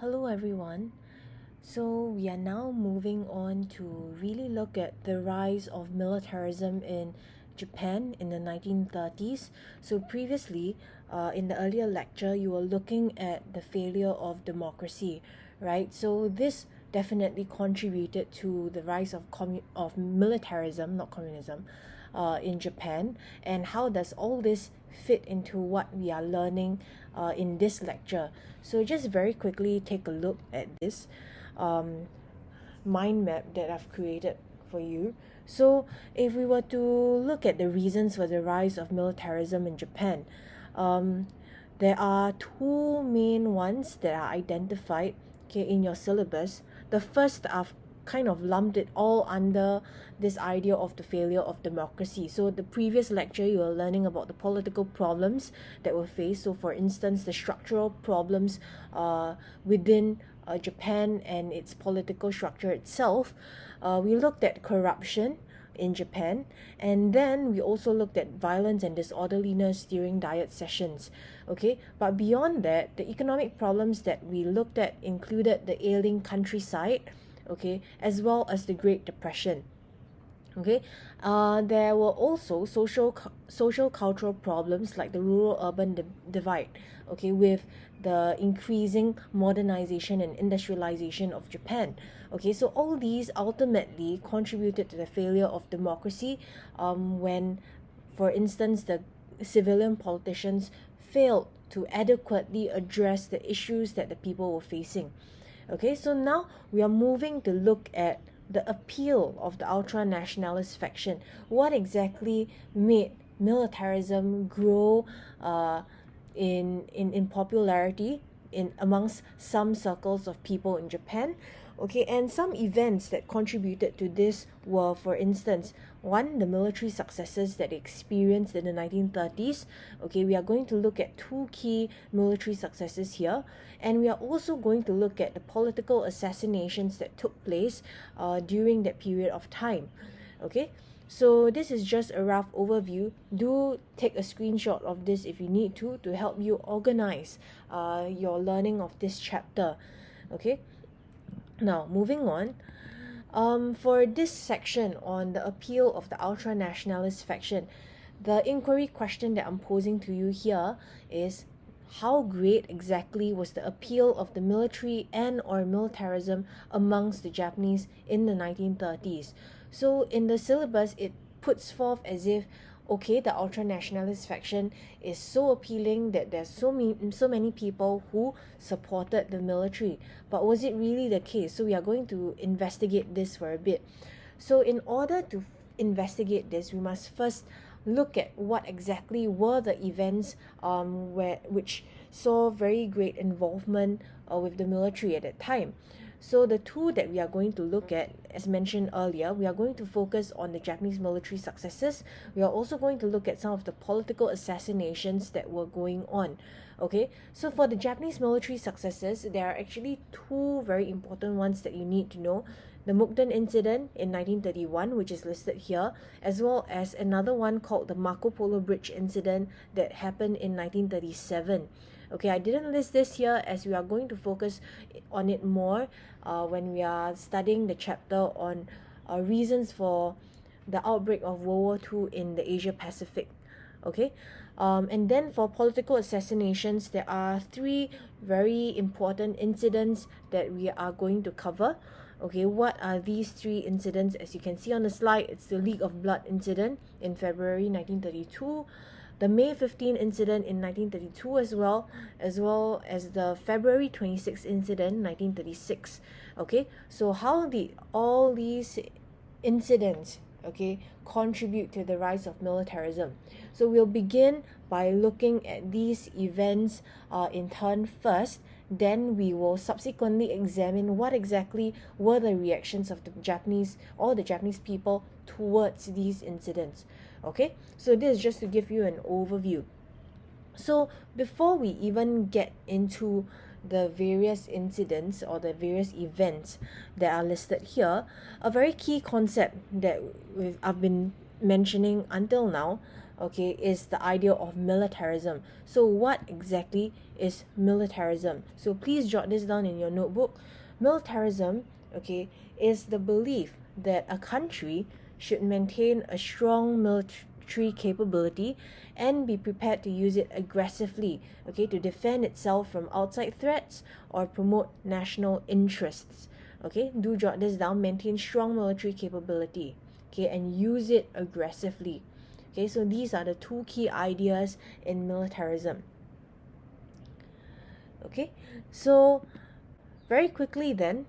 Hello everyone. So we are now moving on to really look at the rise of militarism in Japan in the 1930s. So previously, in the earlier lecture, you were looking at the failure of democracy, right? So this definitely contributed to the rise of militarism, not communism, in Japan. And how does all this fit into what we are learning in this lecture? So just very quickly take a look at this um, mind map that I've created for you. So if we were to look at the reasons for the rise of militarism in Japan, um, there are two main ones that are identified, okay, in your syllabus. The first, I've kind of lumped it all under this idea of the failure of democracy. So the previous lecture, you were learning about the political problems that were faced. So for instance, the structural problems within Japan and its political structure itself. We looked at corruption in Japan, and then we also looked at violence and disorderliness during diet sessions. Okay, but beyond that, the economic problems that we looked at included the ailing countryside, okay, as well as the Great Depression. Okay, there were also social cultural problems like the rural urban divide, okay, with the increasing modernization and industrialization of Japan. Okay, so all these ultimately contributed to the failure of democracy, when, for instance, the civilian politicians failed to adequately address the issues that the people were facing. Okay, so now we are moving to look at the appeal of the ultra-nationalist faction. What exactly made militarism grow in popularity in amongst some circles of people in Japan? Okay, and some events that contributed to this were, for instance, one, the military successes that they experienced in the 1930s. Okay, we are going to look at two key military successes here, and we are also going to look at the political assassinations that took place during that period of time. Okay, so this is just a rough overview. Do take a screenshot of this if you need to help you organize your learning of this chapter. Okay, now moving on. For this section on the appeal of the ultra-nationalist faction, the inquiry question that I'm posing to you here is, how great exactly was the appeal of the military and or militarism amongst the Japanese in the 1930s? So in the syllabus, it puts forth as if, okay, the ultra-nationalist faction is so appealing that there's so many people who supported the military. But was it really the case? So we are going to investigate this for a bit. So in order to investigate this, we must first look at what exactly were the events which saw very great involvement with the military at that time. So the two that we are going to look at, as mentioned earlier, we are going to focus on the Japanese military successes. We are also going to look at some of the political assassinations that were going on. Okay, so for the Japanese military successes, there are actually two very important ones that you need to know. The Mukden incident in 1931, which is listed here, as well as another one called the Marco Polo Bridge incident that happened in 1937. Okay, I didn't list this here as we are going to focus on it more when we are studying the chapter on reasons for the outbreak of World War II in the Asia Pacific. Okay, and then for political assassinations, there are three very important incidents that we are going to cover. Okay, what are these three incidents? As you can see on the slide, it's the League of Blood incident in February 1932, the May 15 incident in 1932 as well as the February 26 incident 1936. Okay, so how did all these incidents, okay, contribute to the rise of militarism? So we'll begin by looking at these events in turn first. Then we will subsequently examine what exactly were the reactions of the Japanese people towards these incidents. Okay, so this is just to give you an overview. So before we even get into the various incidents or the various events that are listed here, a very key concept that I've been mentioning until now okay, is the idea of militarism. So what exactly is militarism? So please jot this down in your notebook. Militarism, okay, is the belief that a country should maintain a strong military capability and be prepared to use it aggressively, okay, to defend itself from outside threats or promote national interests. Okay, do jot this down. Maintain strong military capability, okay, and use it aggressively. Okay, so these are the two key ideas in militarism. Okay, so very quickly then,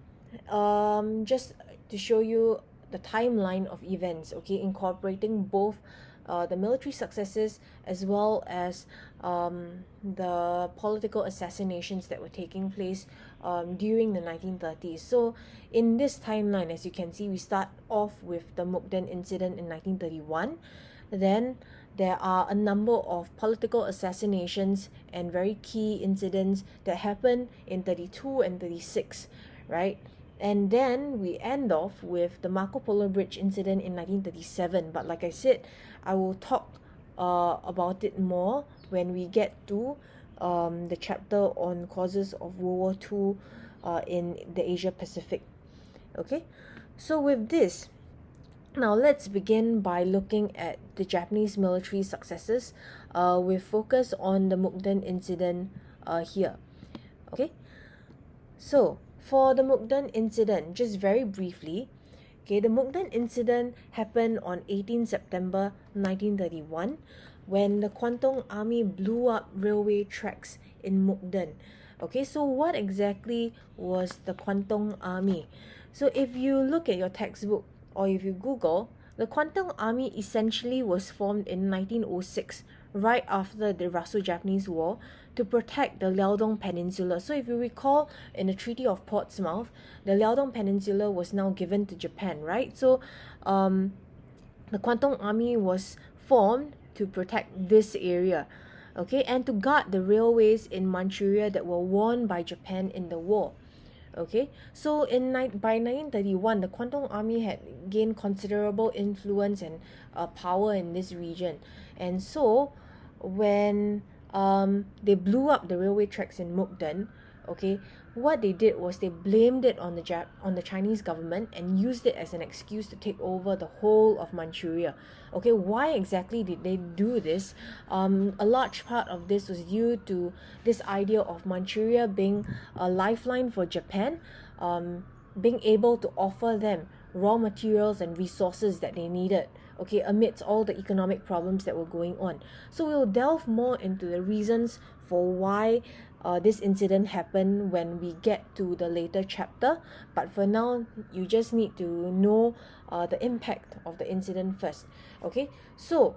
just to show you the timeline of events, okay, incorporating both the military successes as well as the political assassinations that were taking place during the 1930s. So in this timeline, as you can see, we start off with the Mukden incident in 1931. Then there are a number of political assassinations and very key incidents that happen in 32 and 36, right? And then we end off with the Marco Polo Bridge incident in 1937. But like I said, I will talk about it more when we get to the chapter on causes of World War II in the Asia Pacific. Okay, so with this, now let's begin by looking at the Japanese military successes with focus on the Mukden incident here. Okay, so for the Mukden incident, just very briefly, okay, the Mukden incident happened on 18 September 1931 when the Kwantung Army blew up railway tracks in Mukden. Okay, so what exactly was the Kwantung Army? So if you look at your textbook or if you Google, the Kwantung Army essentially was formed in 1906, right after the Russo-Japanese War, to protect the Liaodong Peninsula. So if you recall, in the Treaty of Portsmouth, the Liaodong Peninsula was now given to Japan, right? So the Kwantung Army was formed to protect this area, okay, and to guard the railways in Manchuria that were won by Japan in the war. Okay, so by 1931, the Kwantung Army had gained considerable influence and power in this region. And so when they blew up the railway tracks in Mukden, okay, what they did was they blamed it on the Chinese government and used it as an excuse to take over the whole of Manchuria. Okay, why exactly did they do this? A large part of this was due to this idea of Manchuria being a lifeline for Japan, being able to offer them raw materials and resources that they needed, okay, amidst all the economic problems that were going on. So we'll delve more into the reasons for why this incident happened when we get to the later chapter. But for now, you just need to know the impact of the incident first. Okay, so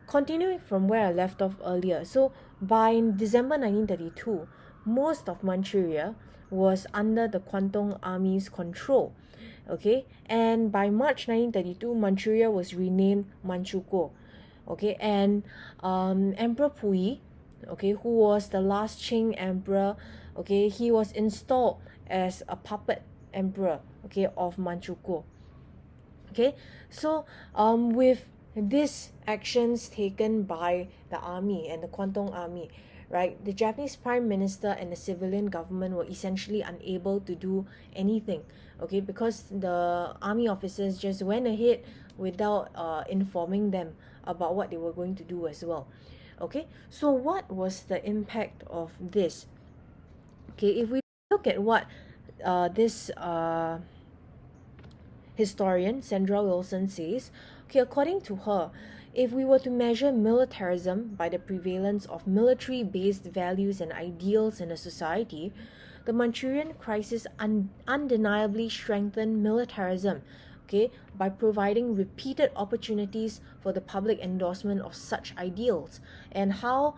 continuing from where I left off earlier. So by December 1932, most of Manchuria was under the Kwantung Army's control. Okay, and by March 1932, Manchuria was renamed Manchukuo. Okay, and Emperor Puyi, okay, who was the last Qing emperor, okay, he was installed as a puppet emperor, okay, of Manchukuo. Okay, so with these actions taken by the army and the Kwantung Army, right, the Japanese Prime Minister and the civilian government were essentially unable to do anything, okay, because the army officers just went ahead without informing them about what they were going to do as well. Okay, so what was the impact of this? Okay, if we look at what this historian Sandra Wilson says, okay, according to her, if we were to measure militarism by the prevalence of military-based values and ideals in a society, the Manchurian crisis undeniably strengthened militarism, okay, by providing repeated opportunities for the public endorsement of such ideals. And how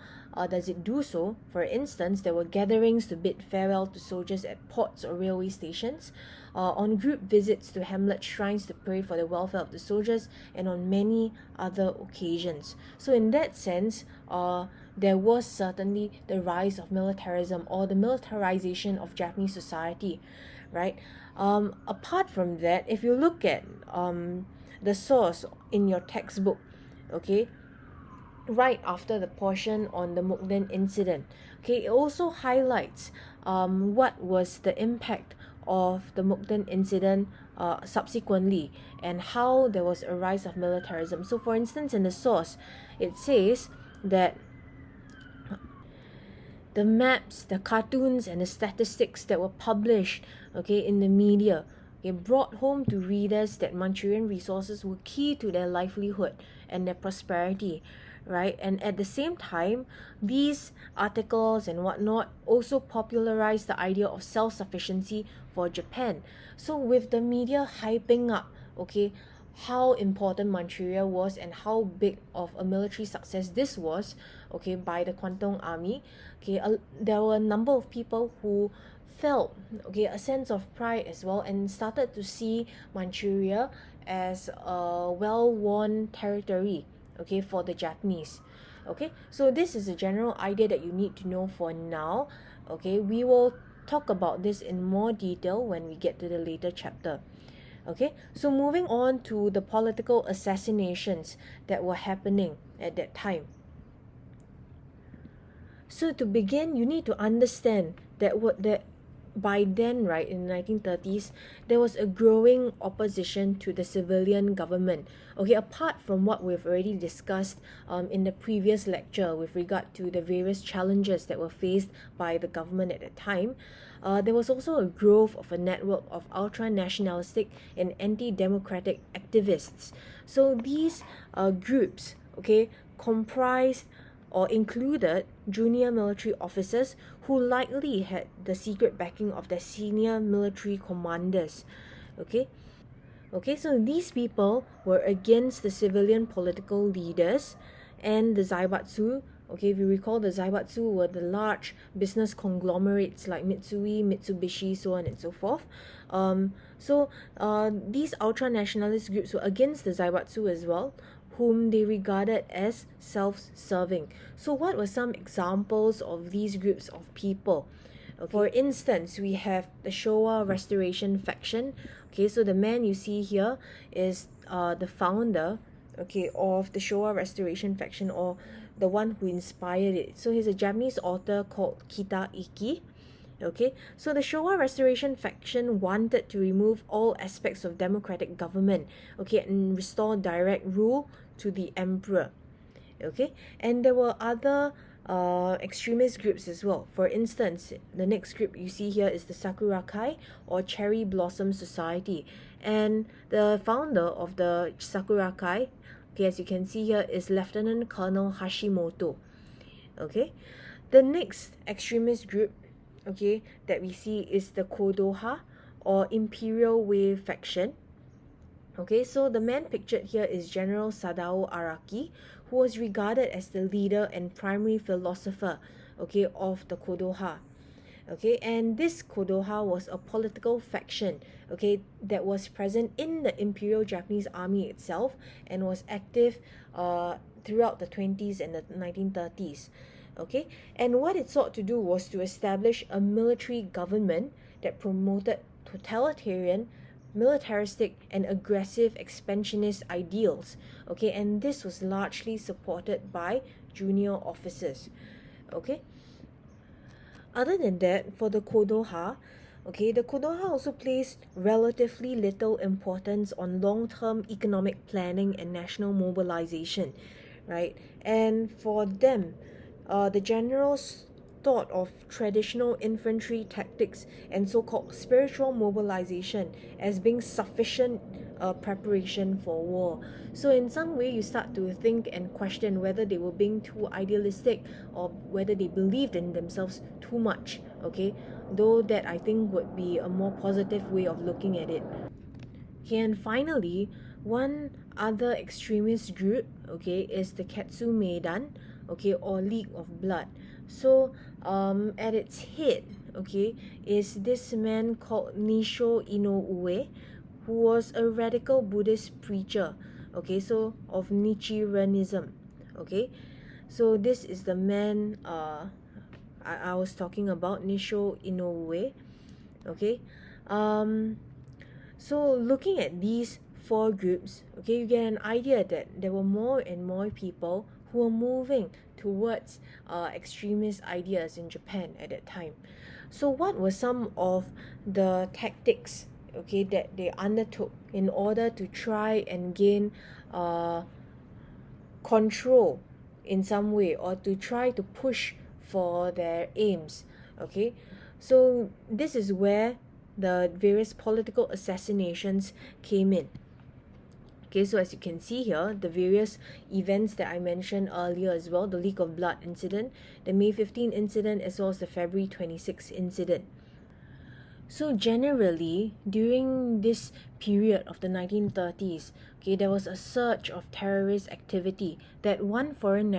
does it do so? For instance, there were gatherings to bid farewell to soldiers at ports or railway stations, on group visits to hamlet shrines to pray for the welfare of the soldiers, and on many other occasions. So in that sense, there was certainly the rise of militarism or the militarization of Japanese society, right? Apart from that, if you look at the source in your textbook, okay, right after the portion on the Mukden incident. Okay, it also highlights what was the impact of the Mukden incident subsequently, and how there was a rise of militarism. So, for instance, in the source, it says that the maps, the cartoons, and the statistics that were published, okay, in the media, okay, brought home to readers that Manchurian resources were key to their livelihood and their prosperity, right? And at the same time, these articles and whatnot also popularized the idea of self-sufficiency for Japan. So with the media hyping up, okay, how important Manchuria was and how big of a military success this was, okay, by the Kwantung Army, okay, there were a number of people who felt, okay, a sense of pride as well, and started to see Manchuria as a well-worn territory, okay, for the Japanese. Okay, so this is a general idea that you need to know for now. Okay, we will talk about this in more detail when we get to the later chapter. Okay, so moving on to the political assassinations that were happening at that time. So to begin, you need to understand that by then, right, in the 1930s, there was a growing opposition to the civilian government. Okay, apart from what we've already discussed in the previous lecture with regard to the various challenges that were faced by the government at the time, there was also a growth of a network of ultra-nationalistic and anti-democratic activists. So these groups, okay, comprised or included junior military officers who likely had the secret backing of their senior military commanders. Okay, so these people were against the civilian political leaders and the Zaibatsu. Okay, if you recall, the Zaibatsu were the large business conglomerates like Mitsui, Mitsubishi, so on and so forth. These ultra-nationalist groups were against the Zaibatsu as well, whom they regarded as self-serving. So what were some examples of these groups of people? Okay. For instance, we have the Showa Restoration faction. Okay, so the man you see here is the founder, okay, of the Showa Restoration faction, or the one who inspired it. So he's a Japanese author called Kita Iki. Okay, so the Showa Restoration faction wanted to remove all aspects of democratic government, okay, and restore direct rule to the emperor. Okay, and there were other extremist groups as well. For instance, the next group you see here is the Sakurakai, or Cherry Blossom Society, and the founder of the Sakurakai, okay, as you can see here, is Lieutenant Colonel Hashimoto. Okay, the next extremist group, okay, that we see is the Kodoha, or Imperial Way faction. Okay, so the man pictured here is General Sadao Araki, who was regarded as the leader and primary philosopher, okay, of the Kodoha. Okay, and this Kodoha was a political faction, okay, that was present in the Imperial Japanese Army itself and was active throughout the 20s and the 1930s. Okay, and what it sought to do was to establish a military government that promoted totalitarian, militaristic, and aggressive expansionist ideals. Okay, and this was largely supported by junior officers. Okay, other than that, for the Kodoha, okay, the Kodoha also placed relatively little importance on long-term economic planning and national mobilization, right? And for them, the generals thought of traditional infantry tactics and so-called spiritual mobilization as being sufficient preparation for war. So in some way, you start to think and question whether they were being too idealistic or whether they believed in themselves too much. Okay, though that I think would be a more positive way of looking at it. Okay, and finally, one other extremist group, okay, is the Ketsu Meidan, okay, or League of Blood. So at its head, okay, is this man called Nisho Inoue, who was a radical Buddhist preacher, okay, so of Nichirenism. Okay, so this is the man I was talking about, Nisho Inoue. Okay, so looking at these four groups, okay, you get an idea that there were more and more people who were moving towards extremist ideas in Japan at that time. So what were some of the tactics, okay, that they undertook in order to try and gain control in some way, or to try to push for their aims? Okay, so this is where the various political assassinations came in. Okay, so as you can see here, the various events that I mentioned earlier as well, the Leak of Blood incident, the May 15 incident, as well as the February 26 incident. So generally, during this period of the 1930s, okay, there was a surge of terrorist activity that one foreign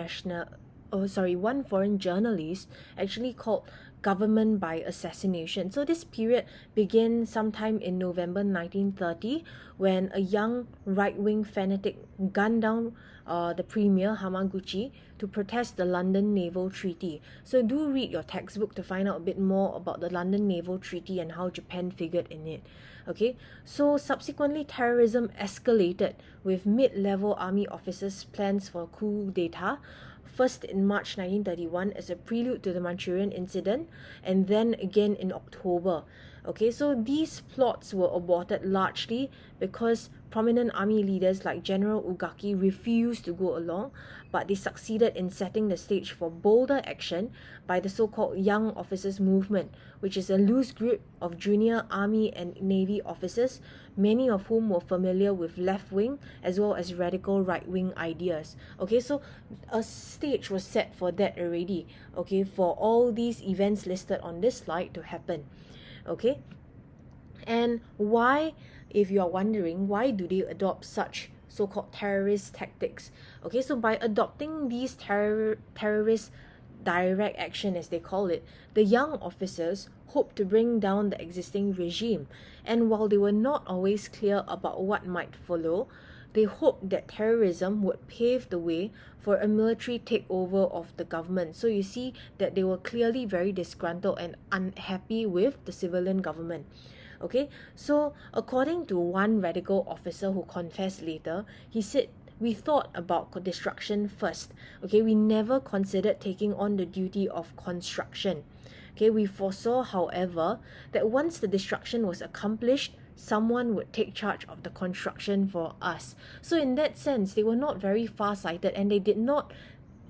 journalist actually called government by assassination. So this period began sometime in November 1930, when a young right-wing fanatic gunned down the premier Hamaguchi to protest the London Naval Treaty. So do read your textbook to find out a bit more about the London Naval Treaty and how Japan figured in it. Okay, so subsequently terrorism escalated, with mid-level army officers' plans for a coup d'etat, first in March 1931 as a prelude to the Manchurian incident, and then again in October. Okay, so these plots were aborted largely because prominent army leaders like General Ugaki refused to go along, but they succeeded in setting the stage for bolder action by the so-called Young Officers Movement, which is a loose group of junior army and navy officers, many of whom were familiar with left-wing as well as radical right-wing ideas. Okay, so a stage was set for that already, okay, for all these events listed on this slide to happen. Okay, and why, if you are wondering, why do they adopt such so-called terrorist tactics? Okay, so by adopting these terrorist direct action, as they call it, the young officers hoped to bring down the existing regime, and while they were not always clear about what might follow, they hoped that terrorism would pave the way for a military takeover of the government. So you see that they were clearly very disgruntled and unhappy with the civilian government. Okay, so according to one radical officer who confessed later, he said, "We thought about destruction first. Okay, we never considered taking on the duty of construction. Okay, we foresaw, however, that once the destruction was accomplished, someone would take charge of the construction for us." So in that sense, they were not very far-sighted, and they did not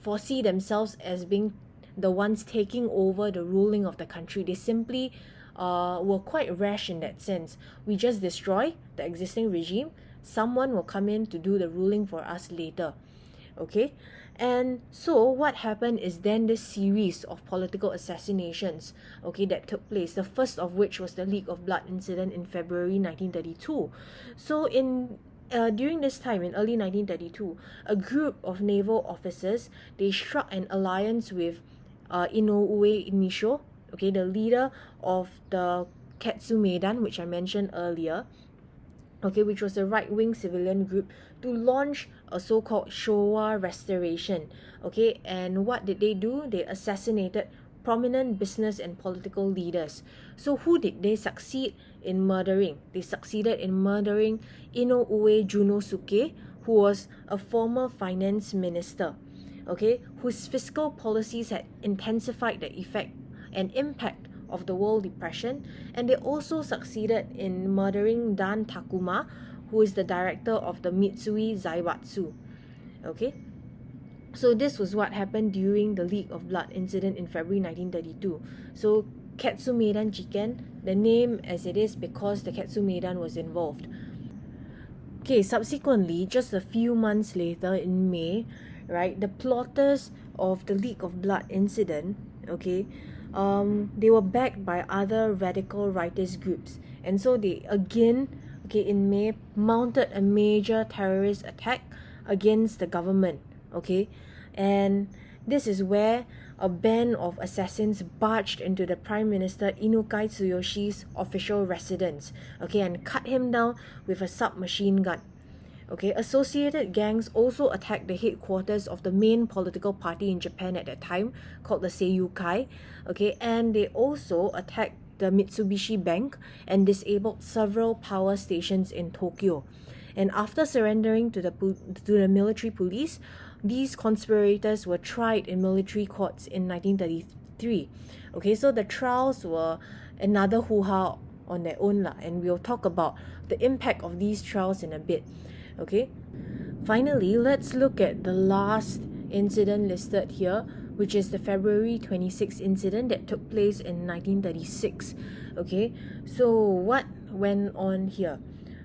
foresee themselves as being the ones taking over the ruling of the country. They simply were quite rash in that sense. We just destroy the existing regime, someone will come in to do the ruling for us later. Okay, and so what happened is then this series of political assassinations, okay, that took place, the first of which was the Leak of Blood incident in February 1932. So during this time, in early 1932, a group of naval officers, they struck an alliance with Inoue Nisho, okay, the leader of the Katsumeidan, which I mentioned earlier, okay, which was a right-wing civilian group, to launch a so-called Showa restoration. Okay, and what did they do? They assassinated prominent business and political leaders. So who did they succeed in murdering? They succeeded in murdering Inoue Junosuke, who was a former finance minister, okay, whose fiscal policies had intensified the effect and impact of the World Depression. And they also succeeded in murdering Dan Takuma, who is the director of the Mitsui Zaibatsu. Okay, so this was what happened during the Leak of Blood incident in February 1932. So Katsumeidan Jiken, the name as it is because the Katsumeidan was involved. Okay, subsequently, just a few months later in May, right, the plotters of the Leak of Blood incident, okay, they were backed by other radical rightist groups, and so they again, okay, in May, mounted a major terrorist attack against the government. Okay, and this is where a band of assassins barged into the Prime Minister Inukai Tsuyoshi's official residence, okay, and cut him down with a submachine gun. Okay, associated gangs also attacked the headquarters of the main political party in Japan at that time, called the Seiyukai. Okay, and they also attacked the Mitsubishi Bank and disabled several power stations in Tokyo. And after surrendering to the military police, these conspirators were tried in military courts in 1933. Okay, so the trials were another hoo-ha on their own lah, and we'll talk about the impact of these trials in a bit. Okay, finally, let's look at the last incident listed here, which is the February 26 incident that took place in 1936. Okay, so what went on here?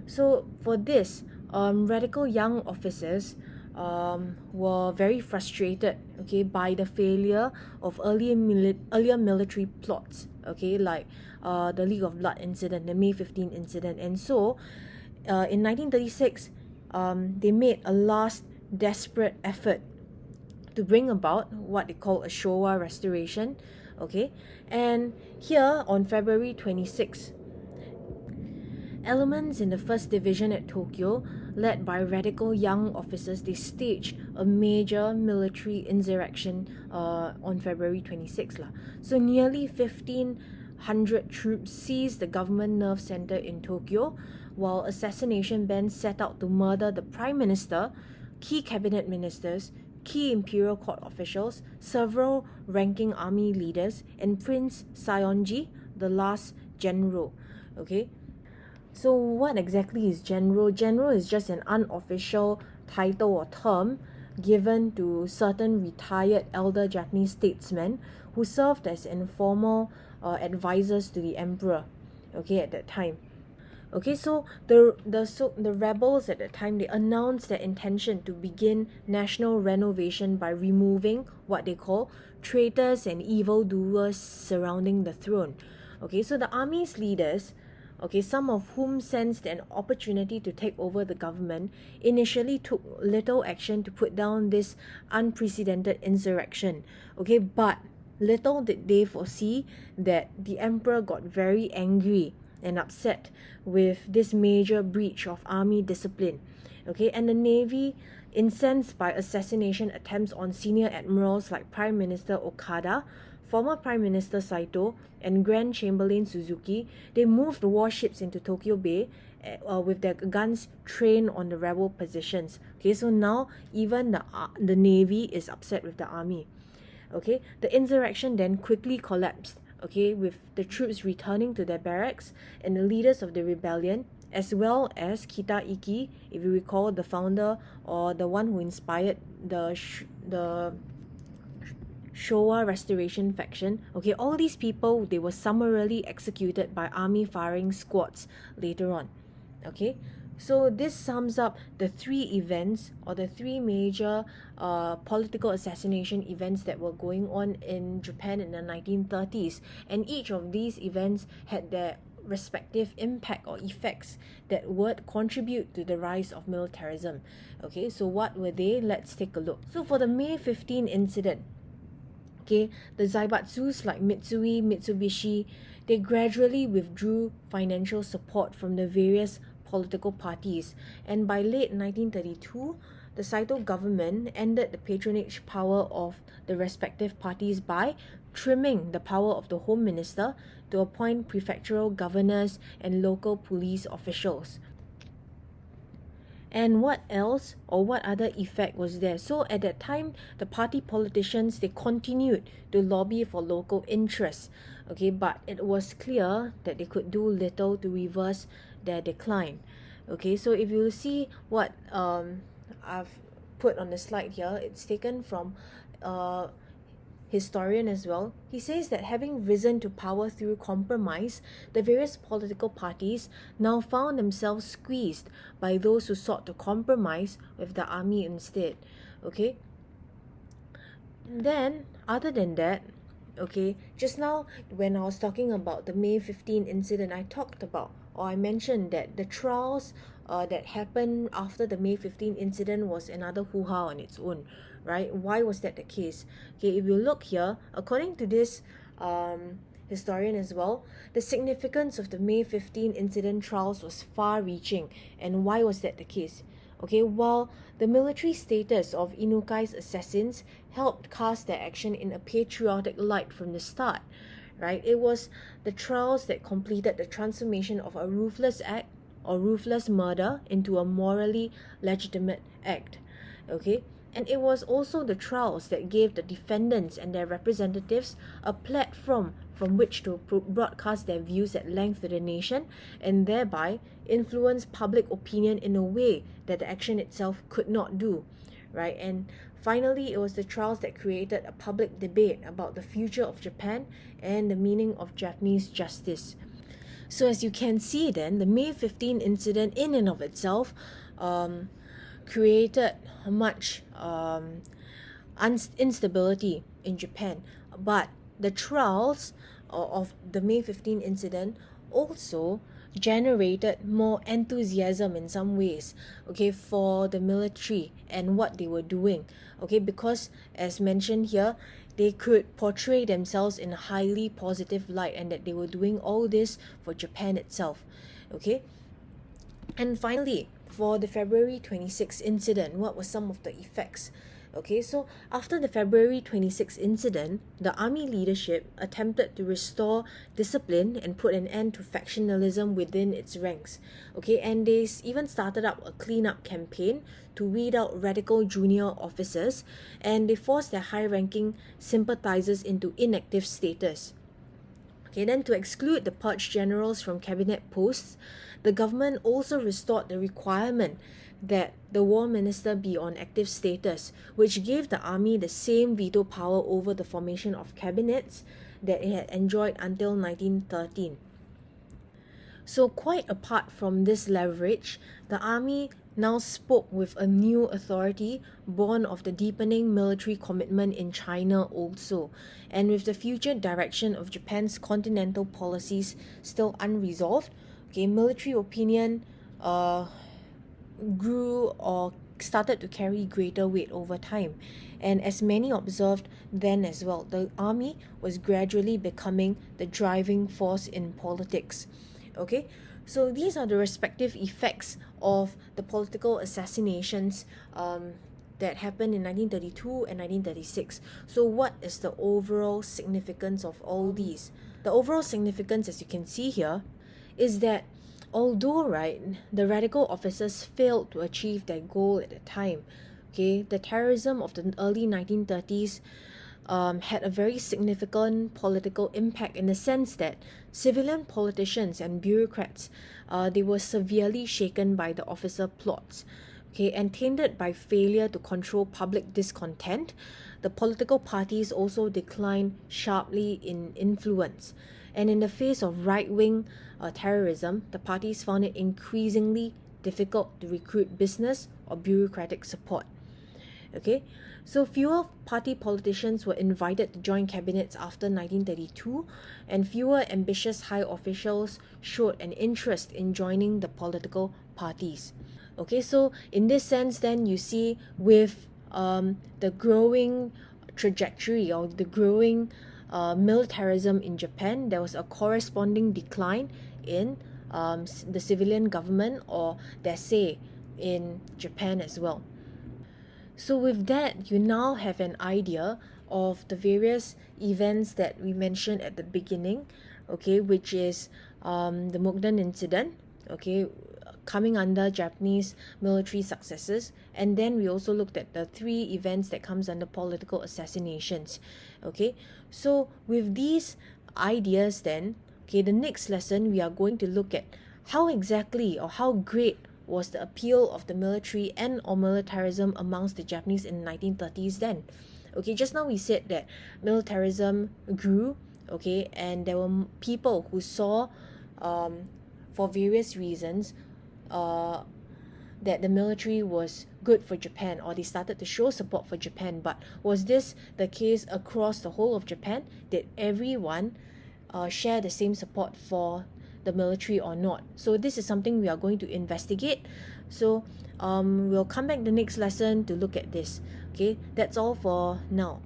So for this, radical young officers were very frustrated, okay, by the failure of earlier military plots, okay, like the League of Blood incident, the May 15 incident. And so in 1936, they made a last desperate effort to bring about what they call a Showa restoration. Okay, and here on February 26, elements in the 1st Division at Tokyo, led by radical young officers, they staged a major military insurrection on February 26 lah. So nearly 1,500 troops seized the government nerve center in Tokyo, while assassination bands set out to murder the Prime Minister, key cabinet ministers, key imperial court officials, several ranking army leaders, and Prince Saionji, the last general. Okay, so what exactly is general? General is just an unofficial title or term given to certain retired elder Japanese statesmen who served as informal advisors to the emperor, okay, at that time. Okay, so the rebels at the time, they announced their intention to begin national renovation by removing what they call traitors and evildoers surrounding the throne. Okay, so the army's leaders, okay, some of whom sensed an opportunity to take over the government, initially took little action to put down this unprecedented insurrection. Okay, but little did they foresee that the emperor got very angry and upset with this major breach of army discipline. Okay, and the navy, incensed by assassination attempts on senior admirals like Prime Minister Okada, former Prime Minister Saito, and Grand Chamberlain Suzuki, they moved warships into Tokyo Bay with their guns trained on the rebel positions. Okay, so now even the navy is upset with the army. Okay, the insurrection then quickly collapsed, okay, with the troops returning to their barracks, and the leaders of the rebellion, as well as Kita Iki, if you recall, the founder or the one who inspired the Showa restoration faction. Okay, all these people, they were summarily executed by army firing squads later on. Okay, so this sums up the three events, or the three major political assassination events that were going on in Japan in the 1930s, and each of these events had their respective impact or effects that would contribute to the rise of militarism. Okay, so what were they? Let's take a look. So for the May 15 incident, okay, the zaibatsus like Mitsui, Mitsubishi, they gradually withdrew financial support from the various political parties, and by late 1932, the Saito government ended the patronage power of the respective parties by trimming the power of the Home Minister to appoint prefectural governors and local police officials. And what else, or what other effect was there? So at that time, the party politicians, they continued to lobby for local interests, okay, but it was clear that they could do little to reverse their decline. Okay, so if you see what I've put on the slide here, it's taken from historian as well. He says that having risen to power through compromise, the various political parties now found themselves squeezed by those who sought to compromise with the army instead. Okay, then other than that, okay, just now when I was talking about the May 15 incident, I talked about, or I mentioned that the trials that happened after the May 15 incident was another hoo-ha on its own, right? Why was that the case? Okay, if you look here, according to this historian as well, the significance of the May 15 incident trials was far-reaching. And why was that the case? Okay, while the military status of Inukai's assassins helped cast their action in a patriotic light from the start, right? It was the trials that completed the transformation of a ruthless act or ruthless murder into a morally legitimate act. Okay, And it was also the trials that gave the defendants and their representatives a platform from which to broadcast their views at length to the nation, and thereby influence public opinion in a way that the action itself could not do, right? And finally, it was the trials that created a public debate about the future of Japan and the meaning of Japanese justice. So as you can see then, the May 15 incident in and of itself created much instability in Japan. But the trials of the May 15 incident also generated more enthusiasm in some ways, okay, for the military and what they were doing, okay, because as mentioned here, they could portray themselves in a highly positive light and that they were doing all this for Japan itself, okay. And finally, for the February 26 incident, what were some of the effects? Okay, so after the February 26 incident, the army leadership attempted to restore discipline and put an end to factionalism within its ranks. Okay, and they even started up a cleanup campaign to weed out radical junior officers, and they forced their high-ranking sympathizers into inactive status. Okay, then to exclude the purged generals from cabinet posts, the government also restored the requirement that the war minister be on active status, which gave the army the same veto power over the formation of cabinets that it had enjoyed until 1913. So quite apart from this leverage, the army now spoke with a new authority born of the deepening military commitment in China also, and with the future direction of Japan's continental policies still unresolved. Okay, military opinion grew or started to carry greater weight over time. And as many observed then as well, the army was gradually becoming the driving force in politics. Okay, so these are the respective effects of the political assassinations that happened in 1932 and 1936. So what is the overall significance of all these? The overall significance, as you can see here, is that although, right, the radical officers failed to achieve their goal at the time, okay, the terrorism of the early 1930s had a very significant political impact in the sense that civilian politicians and bureaucrats, they were severely shaken by the officer plots, okay, and tainted by failure to control public discontent. The political parties also declined sharply in influence. And in the face of right-wing terrorism, the parties found it increasingly difficult to recruit business or bureaucratic support. Okay, so fewer party politicians were invited to join cabinets after 1932, and fewer ambitious high officials showed an interest in joining the political parties. Okay, so in this sense, then you see with the growing trajectory or the growing militarism in Japan, there was a corresponding decline in the civilian government or their say in Japan as well. So with that, you now have an idea of the various events that we mentioned at the beginning, okay, which is the Mukden incident, okay, coming under Japanese military successes, and then we also looked at the three events that comes under political assassinations. Okay, so with these ideas then, okay, the next lesson we are going to look at how exactly or how great was the appeal of the military and or militarism amongst the Japanese in the 1930s then. Okay, just now we said that militarism grew, okay, and there were people who saw for various reasons that the military was good for Japan, or they started to show support for Japan. But was this the case across the whole of Japan? Did everyone share the same support for the military or not? So this is something we are going to investigate. So we'll come back the next lesson to look at this. Okay, that's all for now.